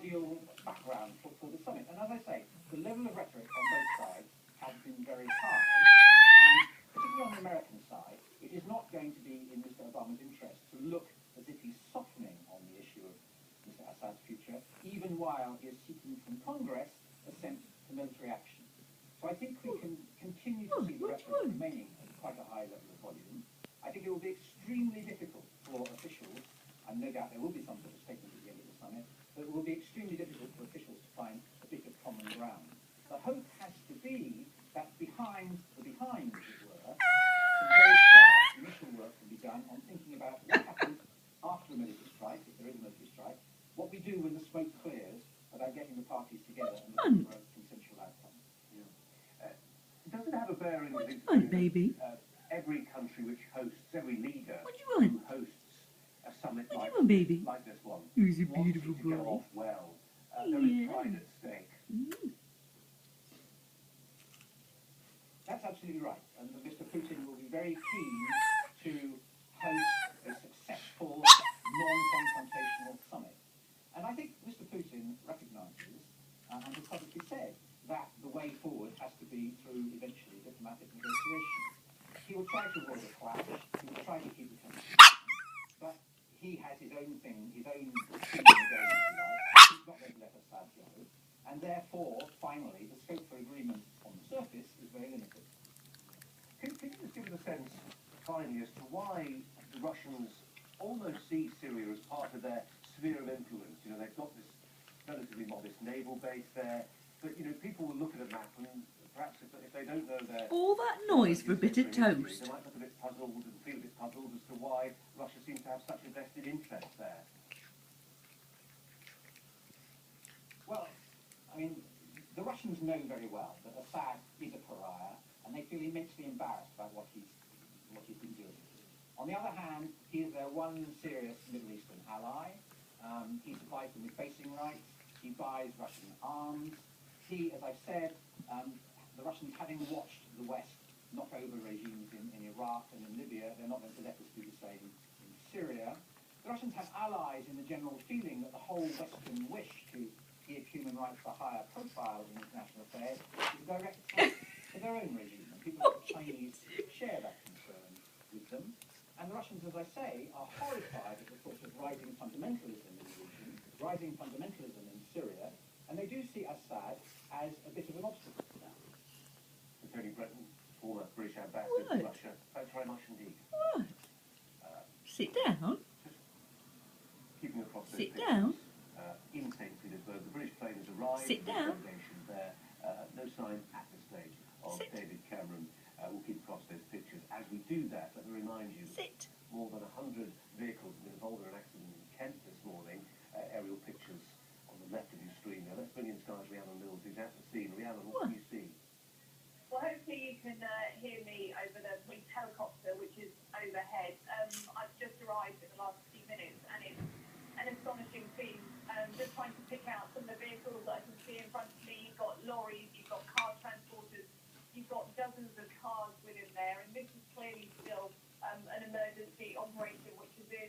ideal background for the summit. And as I say, the level of rhetoric on both sides has been very high, and particularly on the American side, it is not going to be in Mr. Obama's interest to look as if he's softening on the issue of Mr. Assad's future, even while he is seeking from Congress assent to military action. So I think we can continue to see the rhetoric remaining at quite a high level of volume. I think it will be extremely difficult for officials, and no doubt there will be some sort of statement at the end of the summit, but it will be extremely difficult for officials to find a bit of common ground. The hope has to be that behind, as it were, some very quiet initial work can be done on thinking about what happens after a military strike, if there is a military strike, what we do when the smoke clears, about getting the parties together and looking for a consensual outcome. Yeah. Does it have a bearing with baby? Every country which hosts, every leader want? who hosts a summit like baby? like this one, Who's a wants beautiful it to go boy? off well. There is pride at stake. That's absolutely right, and Mr. Putin will be very keen to host a successful, non-confrontational summit. And I think Mr. Putin recognises, and has publicly said, that the way forward has to be through, eventually, diplomatic negotiation. He will try to avoid a clash, he will try to keep the tension, but he has his own thing, his own thing in the game, if you like. He's not going to let Assad go, and therefore, finally, the scope for agreement on the surface is very limited. Can you just give us a sense, finally, as to why the Russians almost see Syria as part of their sphere of influence? You know, they've got this relatively modest naval base there, but, you know, people will look at a map and perhaps if they don't know their... All that noise for a bit of history, toast. they might look a bit puzzled and feel a bit puzzled as to why Russia seems to have such a vested interest there. Well, I mean, the Russians know very well that Assad is a pariah, and they feel immensely embarrassed about what he's been doing. On the other hand, he is their one serious Middle Eastern ally. He supplies them with basing rights. He buys Russian arms. He, as I've said, the Russians, having watched the West knock over regimes in Iraq and in Libya, they're not going to let us do the same in Syria. The Russians have allies in the general feeling that the whole Western wish to give human rights a higher profile in international affairs is a direct attack to their own regime. And people like the Chinese share that concern with them. And the Russians, as I say, are horrified at the thought of rising fundamentalism in the region, rising fundamentalism in Syria, and they do see Assad as a bit of an obstacle to that. Tony Breton, former British ambassador to Russia. Thanks very much indeed. What? Sit down. Keeping across those Sit pictures, down. in St. Petersburg, the British plane has arrived. Sit down. There. No sign at this stage of Sit. David Cameron. We'll keep across those pictures. As we do that, let me remind you, Sit. more than 100 vehicles have been involved in an accident in Kent this morning. Aerial pictures on the left of your screen. Now let's bring in Sky's Rhiannon Mills, who's at the scene. Rhiannon, what do you see? Well, hopefully you can hear me over the police helicopter, which is overhead. I've just arrived in the last few minutes, and it's an astonishing scene. Just trying to pick out some of the vehicles that I can see in front of me. You've got lorries, you've got car transporters, you've got dozens of cars within there, and this is clearly still an emergency operation which is in